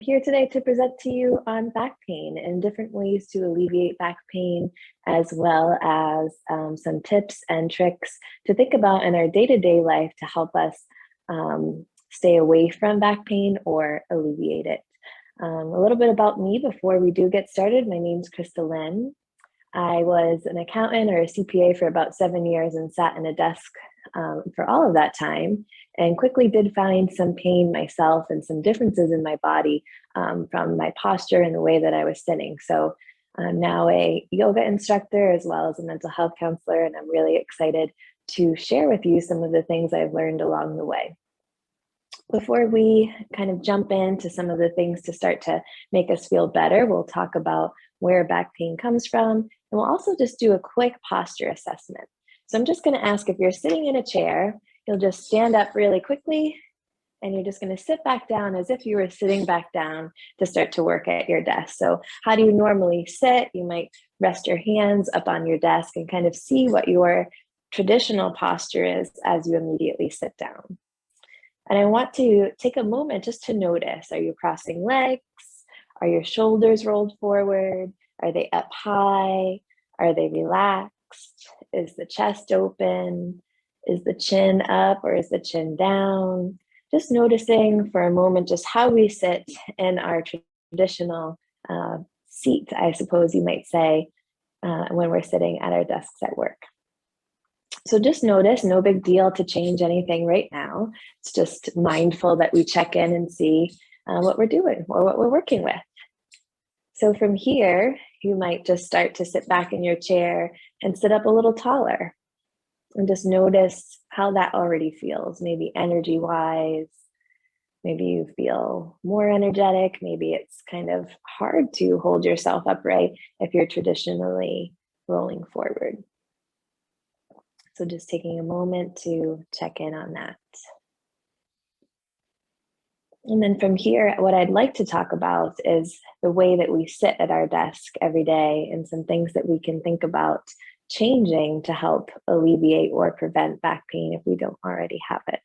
Here today to present to you on back pain and different ways to alleviate back pain, as well as some tips and tricks to think about in our day-to-day life to help us stay away from back pain or alleviate it. A little bit about me before we do get started. My name's Krista Lynn. I was an accountant or a CPA for about 7 years and sat in a desk for all of that time, and quickly did find some pain myself and some differences in my body from my posture and the way that I was sitting. So I'm now a yoga instructor as well as a mental health counselor, and I'm really excited to share with you some of the things I've learned along the way. Before we kind of jump into some of the things to start to make us feel better, we'll talk about where back pain comes from, and we'll also just do a quick posture assessment. So I'm just going to ask, if you're sitting in a chair, you'll just stand up really quickly, and you're just going to sit back down as if you were sitting back down to start to work at your desk. So how do you normally sit? You might rest your hands up on your desk and kind of see what your traditional posture is as you immediately sit down. And I want to take a moment just to notice, are you crossing legs? Are your shoulders rolled forward? Are they up high? Are they relaxed? Is the chest open? Is the chin up or is the chin down? Just noticing for a moment just how we sit in our traditional seat, I suppose you might say, when we're sitting at our desks at work. So just notice, no big deal to change anything right now. It's just mindful that we check in and see what we're doing or what we're working with. So from here, you might just start to sit back in your chair and sit up a little taller. And just notice how that already feels, maybe energy-wise. Maybe you feel more energetic. Maybe it's kind of hard to hold yourself upright if you're traditionally rolling forward. So just taking a moment to check in on that. And then from here, what I'd like to talk about is the way that we sit at our desk every day and some things that we can think about changing to help alleviate or prevent back pain if we don't already have it.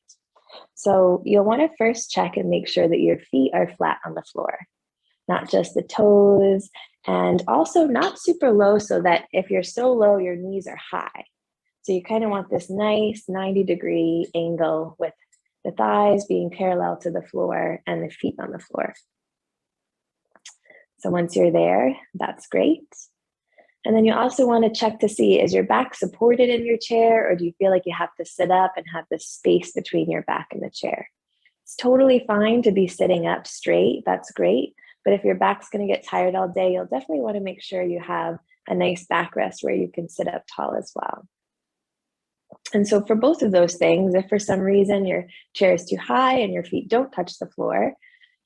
So you'll want to first check and make sure that your feet are flat on the floor, not just the toes, and also not super low so that if you're so low, your knees are high. So you kind of want this nice 90-degree angle with the thighs being parallel to the floor and the feet on the floor. So once you're there, that's great. And then you also want to check to see, is your back supported in your chair, or do you feel like you have to sit up and have this space between your back and the chair? It's totally fine to be sitting up straight, that's great. But if your back's going to get tired all day, you'll definitely want to make sure you have a nice backrest where you can sit up tall as well. And so for both of those things, if for some reason your chair is too high and your feet don't touch the floor,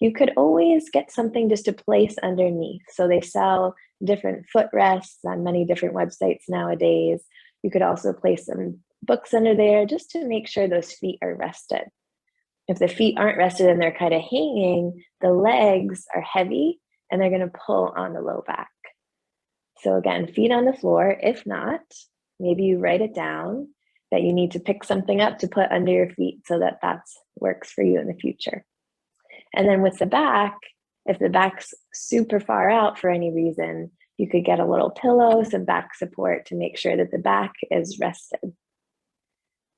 you could always get something just to place underneath. So they sell different footrests on many different websites nowadays. You could also place some books under there just to make sure those feet are rested. If the feet aren't rested and they're kind of hanging, the legs are heavy and they're going to pull on the low back. So again, feet on the floor. If not, maybe you write it down that you need to pick something up to put under your feet so that that works for you in the future. And then with the back, if the back's super far out for any reason, you could get a little pillow, some back support to make sure that the back is rested.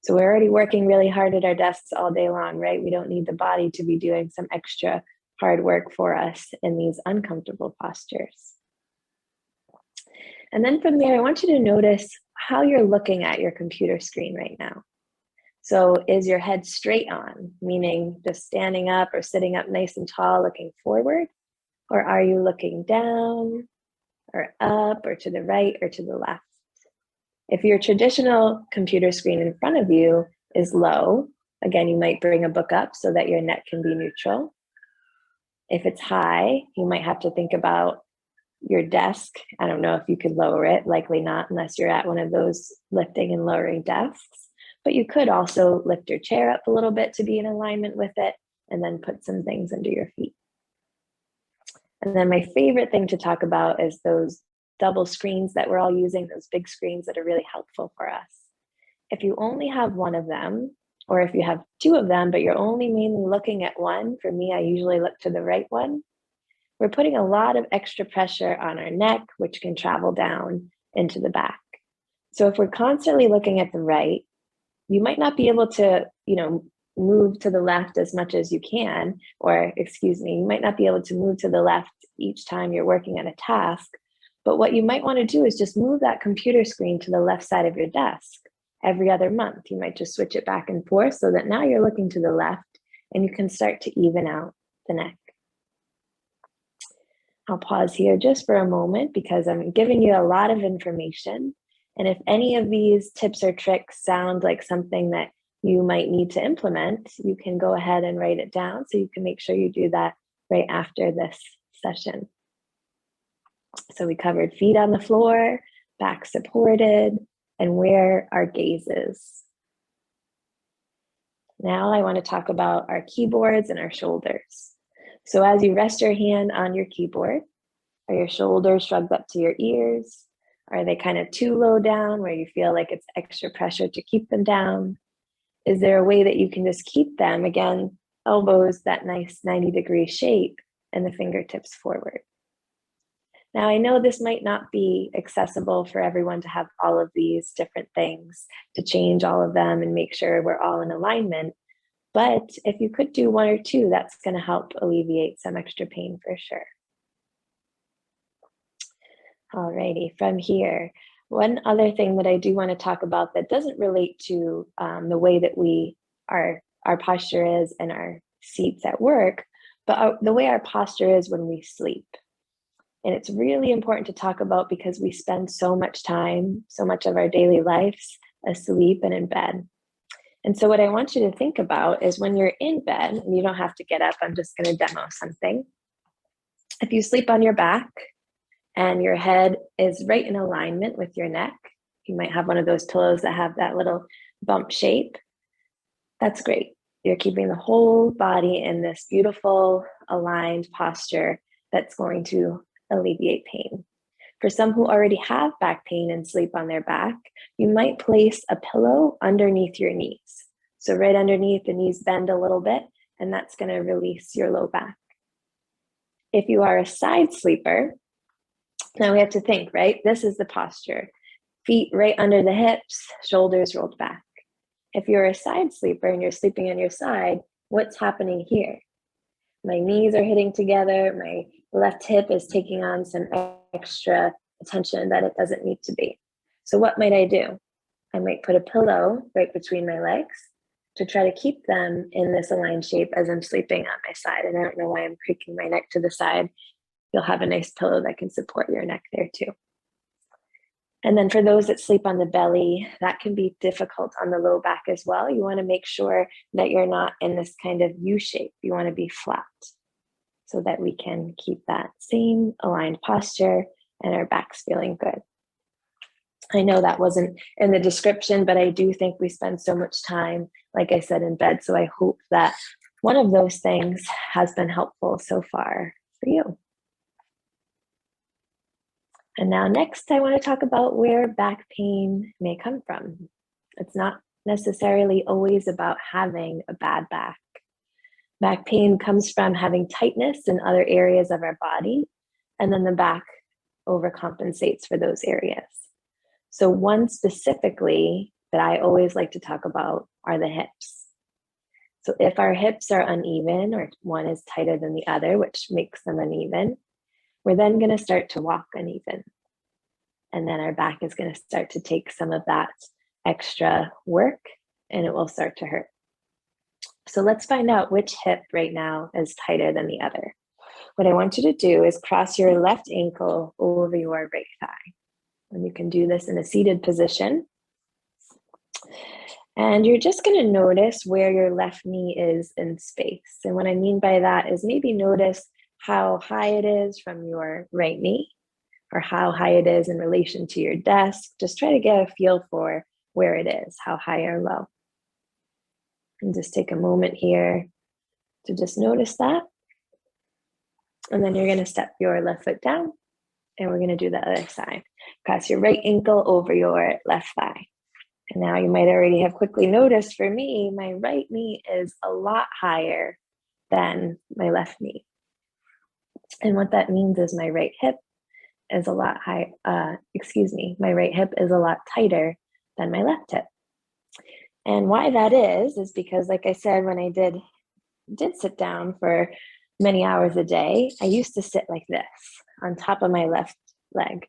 So we're already working really hard at our desks all day long, right? We don't need the body to be doing some extra hard work for us in these uncomfortable postures. And then from there, I want you to notice how you're looking at your computer screen right now. So is your head straight on, meaning just standing up or sitting up nice and tall, looking forward? Or are you looking down or up or to the right or to the left? If your traditional computer screen in front of you is low, again, you might bring a book up so that your neck can be neutral. If it's high, you might have to think about your desk. I don't know if you could lower it, likely not unless you're at one of those lifting and lowering desks. But you could also lift your chair up a little bit to be in alignment with it and then put some things under your feet. And then my favorite thing to talk about is those double screens that we're all using, those big screens that are really helpful for us. If you only have one of them, or if you have two of them, but you're only mainly looking at one, for me, I usually look to the right one. we're putting a lot of extra pressure on our neck, which can travel down into the back. So if we're constantly looking at the right, you might not be able to, move to the left as much as you can, or excuse me, you might not be able to move to the left each time you're working on a task. But what you might want to do is just move that computer screen to the left side of your desk every other month. You might just switch it back and forth so that now you're looking to the left and you can start to even out the neck. I'll pause here just for a moment because I'm giving you a lot of information. And if any of these tips or tricks sound like something that you might need to implement, you can go ahead and write it down so you can make sure you do that right after this session. So we covered feet on the floor, back supported, and where our gaze is. Now I want to talk about our keyboards and our shoulders. So as you rest your hand on your keyboard, are your shoulders shrugged up to your ears? Are they kind of too low down where you feel like it's extra pressure to keep them down? Is there a way that you can just keep them, again, elbows, that nice 90-degree shape, and the fingertips forward? Now, I know this might not be accessible for everyone to have all of these different things, to change all of them and make sure we're all in alignment. But if you could do one or two, that's going to help alleviate some extra pain for sure. Alrighty, from here, one other thing that I do want to talk about that doesn't relate to the way that our posture is in our seats at work, but the way our posture is when we sleep. And it's really important to talk about because we spend so much time, so much of our daily lives asleep and in bed. And so what I want you to think about is when you're in bed, and you don't have to get up, I'm just going to demo something. If you sleep on your back and your head is right in alignment with your neck, you might have one of those pillows that have that little bump shape. That's great. You're keeping the whole body in this beautiful aligned posture that's going to alleviate pain. For some who already have back pain and sleep on their back, you might place a pillow underneath your knees. So right underneath, the knees bend a little bit, and that's going to release your low back. If you are a side sleeper, now we have to think, right? This is the posture. Feet right under the hips, shoulders rolled back. If you're a side sleeper and you're sleeping on your side, what's happening here? My knees are hitting together, my left hip is taking on some extra attention that it doesn't need to be. So what might I do? I might put a pillow right between my legs to try to keep them in this aligned shape as I'm sleeping on my side. And I don't know why I'm creaking my neck to the side. You'll have a nice pillow that can support your neck there too. And then for those that sleep on the belly, that can be difficult on the low back as well. You want to make sure that you're not in this kind of U shape. You want to be flat so that we can keep that same aligned posture and our backs feeling good. I know that wasn't in the description, but I do think we spend so much time, like I said, in bed. So I hope that one of those things has been helpful so far for you. And now next, I want to talk about where back pain may come from. It's not necessarily always about having a bad back. Back pain comes from having tightness in other areas of our body, and then the back overcompensates for those areas. So one specifically that I always like to talk about are the hips. So if our hips are uneven or one is tighter than the other, which makes them uneven, we're then going to start to walk uneven. And then our back is going to start to take some of that extra work and it will start to hurt. So let's find out which hip right now is tighter than the other. What I want you to do is cross your left ankle over your right thigh. And you can do this in a seated position. And you're just going to notice where your left knee is in space. And what I mean by that is maybe notice how high it is from your right knee or how high it is in relation to your desk. Just try to get a feel for where it is, how high or low. And just take a moment here to just notice that. And then you're going to step your left foot down and we're going to do the other side. Cross your right ankle over your left thigh. And now you might already have quickly noticed for me, my right knee is a lot higher than my left knee. And what that means is my right hip is a lot my right hip is a lot tighter than my left hip. And why that is because like I said, when I did sit down for many hours a day, I used to sit like this on top of my left leg,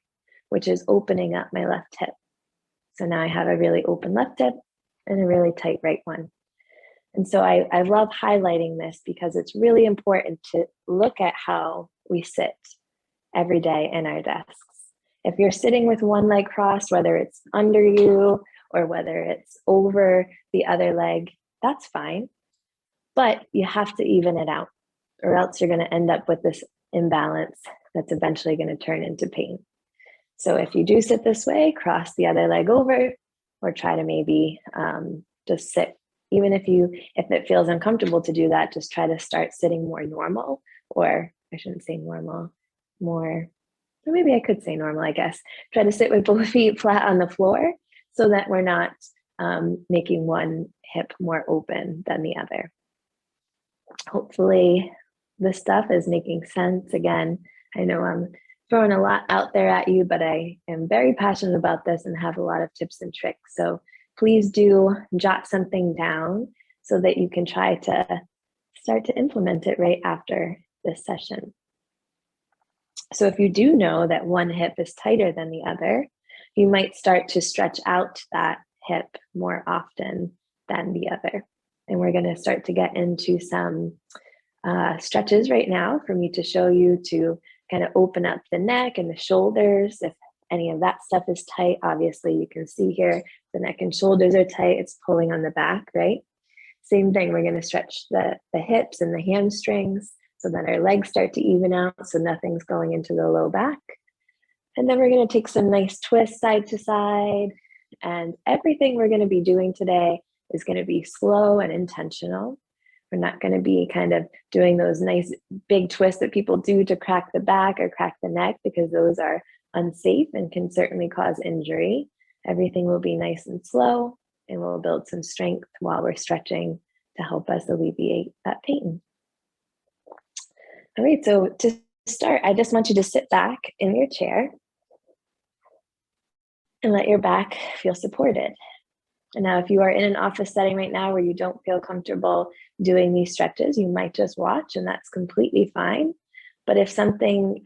which is opening up my left hip. So now I have a really open left hip and a really tight right one. And so I love highlighting this because it's really important to look at how we sit every day in our desks. If you're sitting with one leg crossed, whether it's under you or whether it's over the other leg, that's fine. But you have to even it out, or else you're going to end up with this imbalance that's eventually going to turn into pain. So if you do sit this way, cross the other leg over, or try to maybe just sit. Even if it feels uncomfortable to do that, just try to start sitting more normal, or I shouldn't say normal, more, or maybe I could say normal, I guess. Try to sit with both feet flat on the floor so that we're not making one hip more open than the other. Hopefully this stuff is making sense. Again, I know I'm throwing a lot out there at you, but I am very passionate about this and have a lot of tips and tricks. So please do jot something down so that you can try to start to implement it right after this session. So if you do know that one hip is tighter than the other, you might start to stretch out that hip more often than the other. And we're going to start to get into some stretches right now for me to show you to kind of open up the neck and the shoulders. If any of that stuff is tight, obviously you can see here the neck and shoulders are tight. It's pulling on the back, right? Same thing, we're going to stretch the hips and the hamstrings so that our legs start to even out so nothing's going into the low back. And then we're going to take some nice twists side to side. And everything we're going to be doing today is going to be slow and intentional. We're not going to be kind of doing those nice big twists that people do to crack the back or crack the neck, because those are unsafe and can certainly cause injury. Everything will be nice and slow, and we'll build some strength while we're stretching to help us alleviate that pain. All right, so to start, I just want you to sit back in your chair and let your back feel supported. And now if you are in an office setting right now where you don't feel comfortable doing these stretches, you might just watch, and that's completely fine. But if something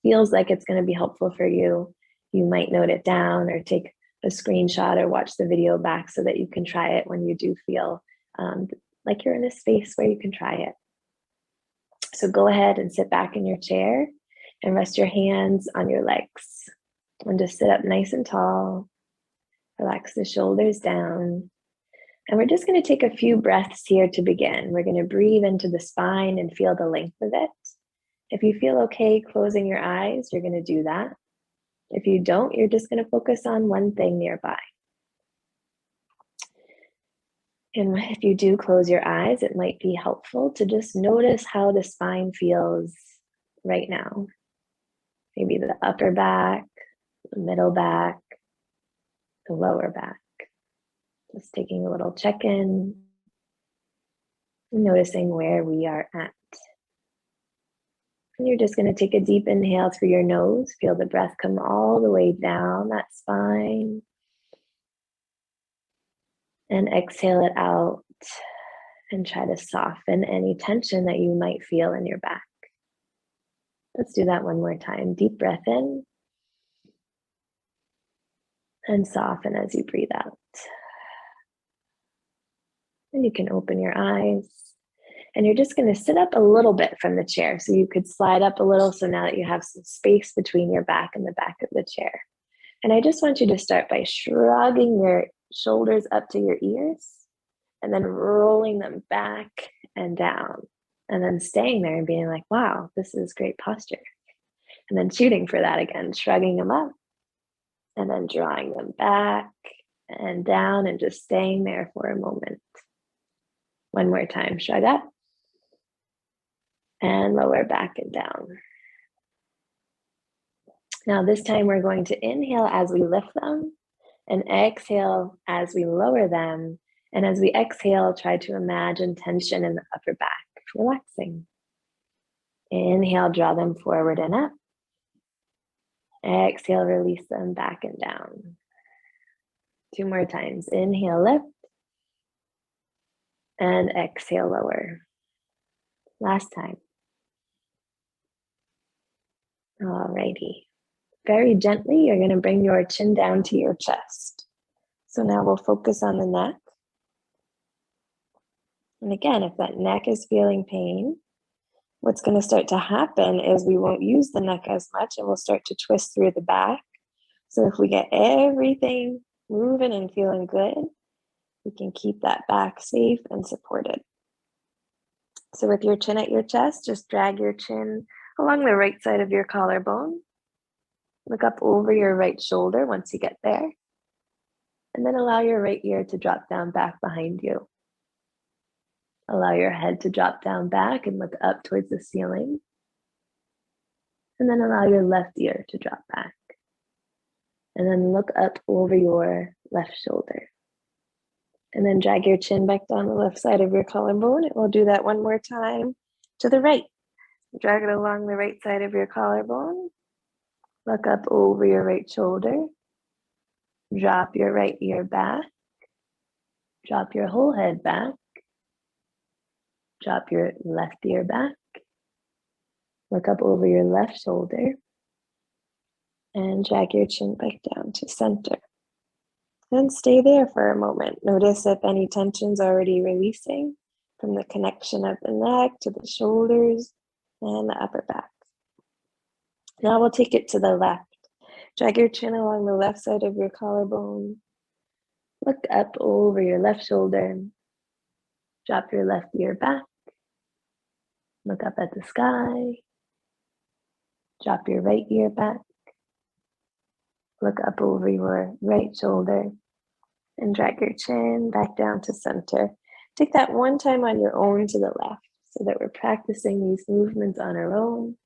feels like it's going to be helpful for you, you might note it down or take a screenshot or watch the video back so that you can try it when you do feel like you're in a space where you can try it. So go ahead and sit back in your chair and rest your hands on your legs and just sit up nice and tall. Relax the shoulders down. And we're just going to take a few breaths here to begin. We're going to breathe into the spine and feel the length of it. If you feel okay closing your eyes, you're going to do that. If you don't, you're just going to focus on one thing nearby. And if you do close your eyes, it might be helpful to just notice how the spine feels right now. Maybe the upper back, the middle back, the lower back. Just taking a little check-in, noticing where we are at. And you're just going to take a deep inhale through your nose. Feel the breath come all the way down that spine. And exhale it out and try to soften any tension that you might feel in your back. Let's do that one more time. Deep breath in and soften as you breathe out. And you can open your eyes. And you're just going to sit up a little bit from the chair. So you could slide up a little, so now that you have some space between your back and the back of the chair. And I just want you to start by shrugging your shoulders up to your ears and then rolling them back and down, and then staying there and being like, wow, this is great posture. And then shooting for that again, shrugging them up and then drawing them back and down and just staying there for a moment. One more time, shrug up and lower back and down. Now this time we're going to inhale as we lift them and exhale as we lower them. And as we exhale, try to imagine tension in the upper back, relaxing. Inhale, draw them forward and up. Exhale, release them back and down. 2 more times. Inhale, lift. And exhale, lower. Last time. Alrighty. Very gently, you're going to bring your chin down to your chest. So now we'll focus on the neck. And again, if that neck is feeling pain, what's going to start to happen is we won't use the neck as much and we'll start to twist through the back. So if we get everything moving and feeling good, we can keep that back safe and supported. So with your chin at your chest, just drag your chin along the right side of your collarbone. Look up over your right shoulder once you get there. And then allow your right ear to drop down back behind you. Allow your head to drop down back and look up towards the ceiling. And then allow your left ear to drop back. And then look up over your left shoulder. And then drag your chin back down the left side of your collarbone. And we'll do that one more time to the right. Drag it along the right side of your collarbone. Look up over your right shoulder. Drop your right ear back. Drop your whole head back. Drop your left ear back. Look up over your left shoulder. And drag your chin back down to center. And stay there for a moment. Notice if any tension's already releasing from the connection of the neck to the shoulders and the upper back. Now we'll take it to the left. Drag your chin along the left side of your collarbone. Look up over your left shoulder. Drop your left ear back. Look up at the sky. Drop your right ear back. Look up over your right shoulder and drag your chin back down to center. Take that one time on your own to the left so that we're practicing these movements on our own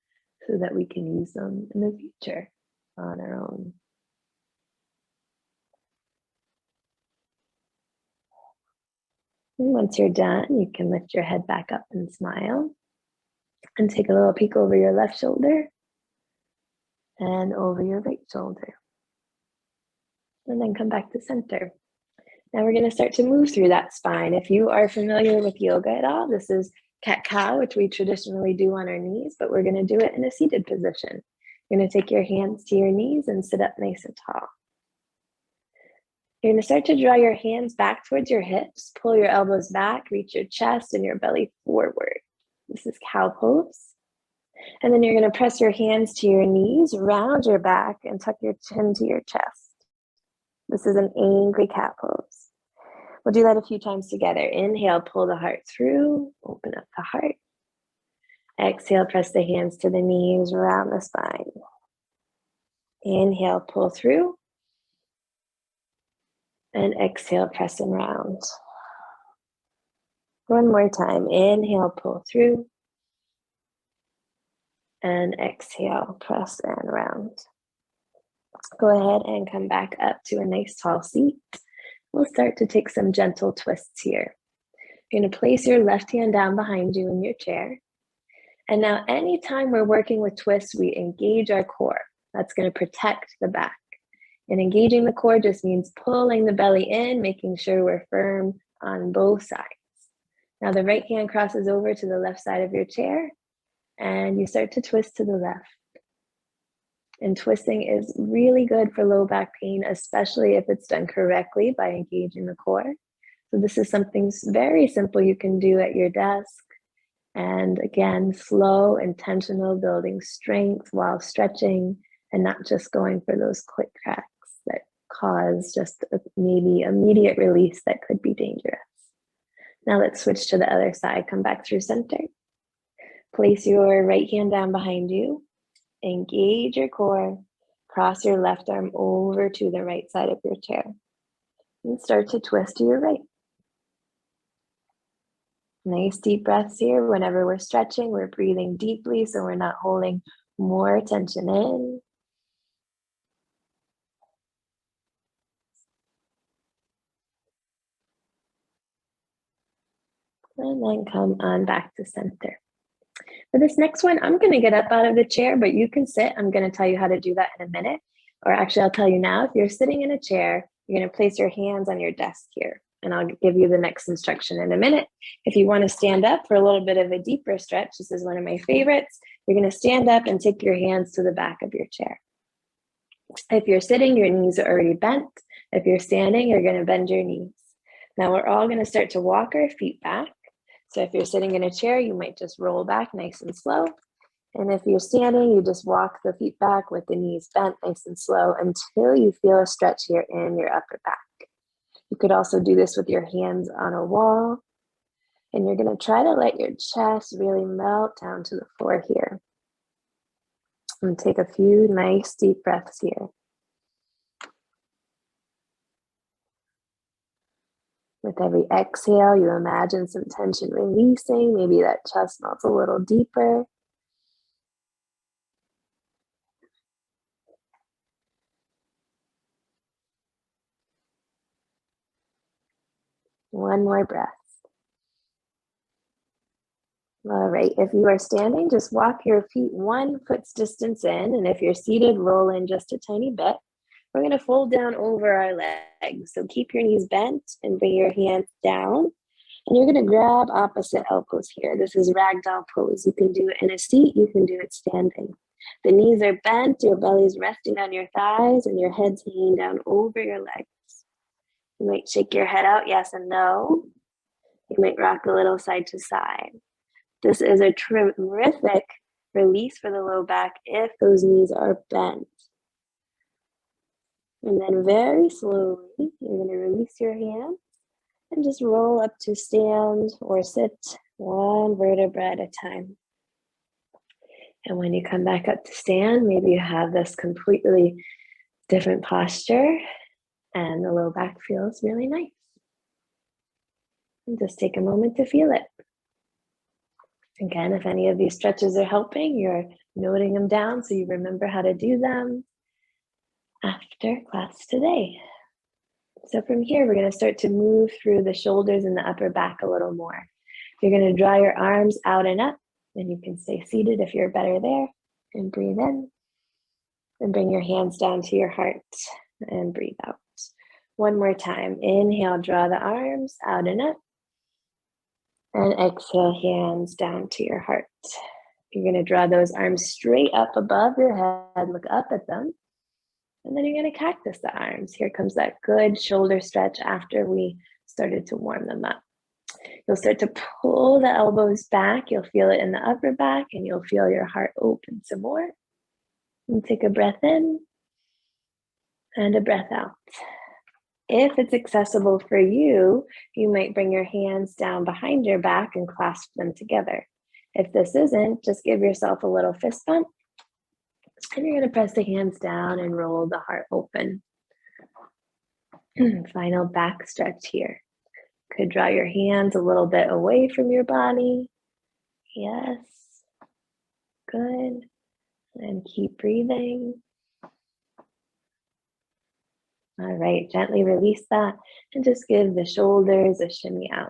so that we can use them in the future on our own. And once you're done, you can lift your head back up and smile and take a little peek over your left shoulder and over your right shoulder. And then come back to center. Now we're going to start to move through that spine. If you are familiar with yoga at all, this is cat-cow, which we traditionally do on our knees, but we're going to do it in a seated position. You're going to take your hands to your knees and sit up nice and tall. You're going to start to draw your hands back towards your hips, pull your elbows back, reach your chest and your belly forward. This is cow pose. And then you're going to press your hands to your knees, round your back, and tuck your chin to your chest. This is an angry cat pose. We'll do that a few times together. Inhale, pull the heart through, open up the heart. Exhale, press the hands to the knees, round the spine. Inhale, pull through. And exhale, press and round. One more time. Inhale, pull through. And exhale, press and round. Go ahead and come back up to a nice tall seat. We'll start to take some gentle twists here. You're going to place your left hand down behind you in your chair. And now anytime we're working with twists, we engage our core. That's going to protect the back. And engaging the core just means pulling the belly in, making sure we're firm on both sides. Now the right hand crosses over to the left side of your chair and you start to twist to the left. And twisting is really good for low back pain, especially if it's done correctly by engaging the core. So this is something very simple you can do at your desk. And again, slow, intentional, building strength while stretching and not just going for those quick cracks that cause just maybe immediate release that could be dangerous. Now let's switch to the other side. Come back through center. Place your right hand down behind you. Engage your core. Cross your left arm over to the right side of your chair. And start to twist to your right. Nice deep breaths here. Whenever we're stretching, we're breathing deeply so we're not holding more tension in. And then come on back to center. For this next one, I'm going to get up out of the chair, but you can sit. I'm going to tell you how to do that in a minute. Or actually, I'll tell you now. If you're sitting in a chair, you're going to place your hands on your desk here. And I'll give you the next instruction in a minute. If you want to stand up for a little bit of a deeper stretch, this is one of my favorites. You're going to stand up and take your hands to the back of your chair. If you're sitting, your knees are already bent. If you're standing, you're going to bend your knees. Now we're all going to start to walk our feet back. So if you're sitting in a chair, you might just roll back nice and slow. And if you're standing, you just walk the feet back with the knees bent nice and slow until you feel a stretch here in your upper back. You could also do this with your hands on a wall. And you're going to try to let your chest really melt down to the floor here. And take a few nice deep breaths here. With every exhale, you imagine some tension releasing. Maybe that chest melts a little deeper. One more breath. All right, if you are standing, just walk your feet 1 foot's distance in. And if you're seated, roll in just a tiny bit. We're going to fold down over our legs. So keep your knees bent and bring your hands down. And you're going to grab opposite elbows here. This is ragdoll pose. You can do it in a seat. You can do it standing. The knees are bent. Your belly's resting on your thighs and your head's hanging down over your legs. You might shake your head out, yes and no. You might rock a little side to side. This is a terrific release for the low back if those knees are bent. And then very slowly, you're going to release your hands and just roll up to stand or sit 1 vertebra at a time. And when you come back up to stand, maybe you have this completely different posture and the low back feels really nice. And just take a moment to feel it. Again, if any of these stretches are helping, you're noting them down so you remember how to do them after class today. So from here, we're going to start to move through the shoulders and the upper back a little more. You're going to draw your arms out and up, and you can stay seated if you're better there, and breathe in. And bring your hands down to your heart and breathe out. One more time. Inhale, draw the arms out and up. And exhale, hands down to your heart. You're going to draw those arms straight up above your head, look up at them. And then you're going to cactus the arms. Here comes that good shoulder stretch after we started to warm them up. You'll start to pull the elbows back. You'll feel it in the upper back and you'll feel your heart open some more. And take a breath in and a breath out. If it's accessible for you, you might bring your hands down behind your back and clasp them together. If this isn't, just give yourself a little fist bump. And you're going to press the hands down and roll the heart open. Final back stretch here. Could draw your hands a little bit away from your body. Yes. Good. And keep breathing. All right, gently release that and just give the shoulders a shimmy out.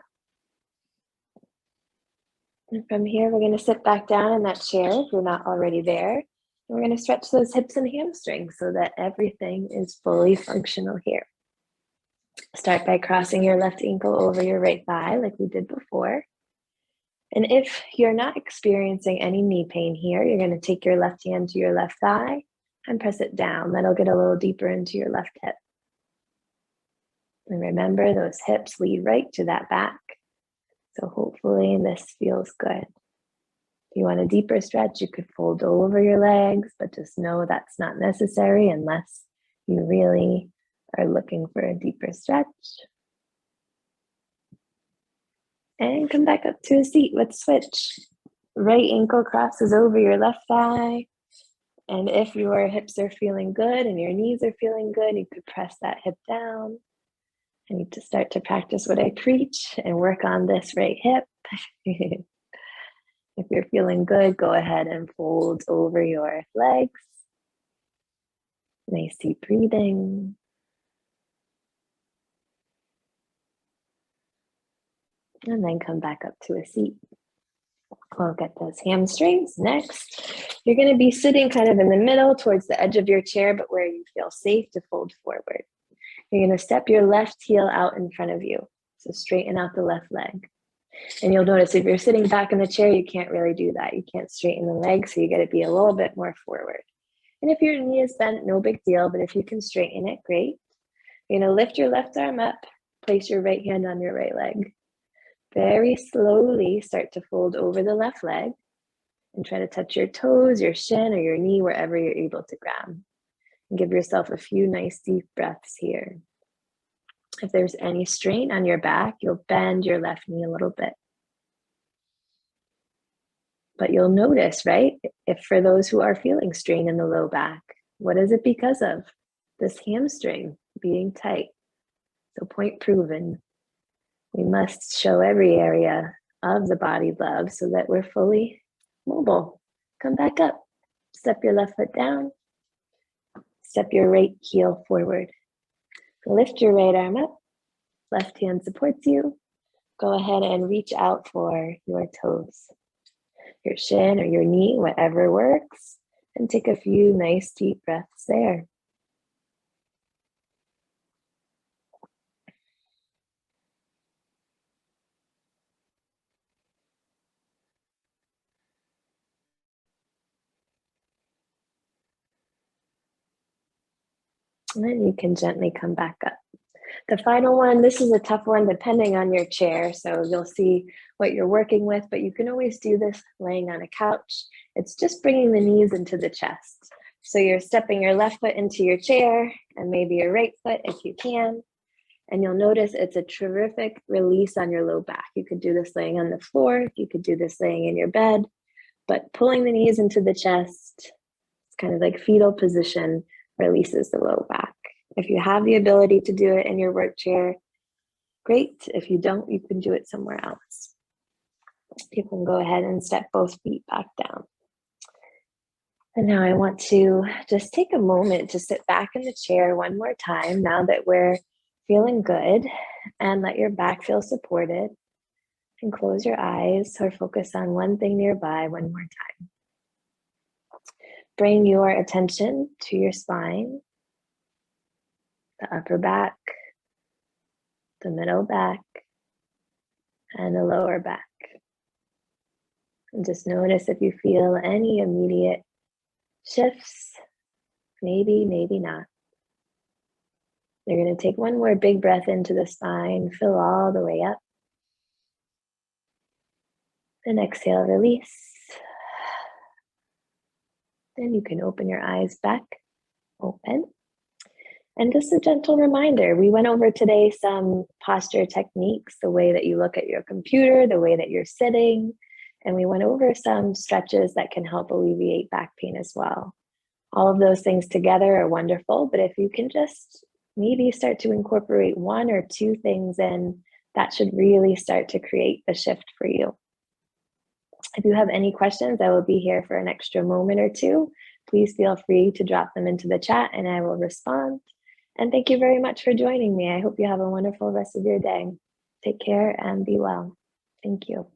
And from here, we're going to sit back down in that chair if you're not already there. And we're going to stretch those hips and hamstrings so that everything is fully functional here. Start by crossing your left ankle over your right thigh like we did before. And if you're not experiencing any knee pain here, you're going to take your left hand to your left thigh and press it down. That'll get a little deeper into your left hip. And remember, those hips lead right to that back. So hopefully this feels good. If you want a deeper stretch, you could fold over your legs, but just know that's not necessary unless you really are looking for a deeper stretch. And come back up to a seat. Let's switch. Right ankle crosses over your left thigh. And if your hips are feeling good and your knees are feeling good, you could press that hip down. I need to start to practice what I preach and work on this right hip. If you're feeling good, go ahead and fold over your legs. Nice deep breathing. And then come back up to a seat. We'll get those hamstrings. Next, you're going to be sitting kind of in the middle towards the edge of your chair, but where you feel safe to fold forward. You're going to step your left heel out in front of you. So straighten out the left leg. And you'll notice if you're sitting back in the chair, you can't really do that. You can't straighten the leg, so you got to be a little bit more forward. And if your knee is bent, no big deal, but if you can straighten it, great. You're going to lift your left arm up, place your right hand on your right leg. Very slowly start to fold over the left leg and try to touch your toes, your shin, or your knee, wherever you're able to grab. And give yourself a few nice deep breaths here. If there's any strain on your back, you'll bend your left knee a little bit. But you'll notice, right, if for those who are feeling strain in the low back, what is it because of? This hamstring being tight. So point proven. We must show every area of the body love so that we're fully mobile. Come back up. Step your left foot down. Step your right heel forward. Lift your right arm up. Left hand supports you. Go ahead and reach out for your toes, your shin or your knee, whatever works, and take a few nice deep breaths there. And then you can gently come back up. The final one, this is a tough one depending on your chair, so you'll see what you're working with, but you can always do this laying on a couch. It's just bringing the knees into the chest. So you're stepping your left foot into your chair and maybe your right foot if you can, and you'll notice it's a terrific release on your low back. You could do this laying on the floor, you could do this laying in your bed, but pulling the knees into the chest, it's kind of like fetal position, releases the low back. If you have the ability to do it in your work chair, great. If you don't, you can do it somewhere else. You can go ahead and step both feet back down. And now I want to just take a moment to sit back in the chair one more time now that we're feeling good, and let your back feel supported. And close your eyes or focus on one thing nearby one more time. Bring your attention to your spine, the upper back, the middle back, and the lower back. And just notice if you feel any immediate shifts, maybe, maybe not. You're going to take one more big breath into the spine, fill all the way up. And exhale, release. Then you can open your eyes back open. And just a gentle reminder, we went over today some posture techniques, the way that you look at your computer, the way that you're sitting, and we went over some stretches that can help alleviate back pain as well. All of those things together are wonderful, but if you can just maybe start to incorporate one or two things in, that should really start to create a shift for you. If you have any questions, I will be here for an extra moment or two. Please feel free to drop them into the chat and I will respond. And thank you very much for joining me. I hope you have a wonderful rest of your day. Take care and be well. Thank you.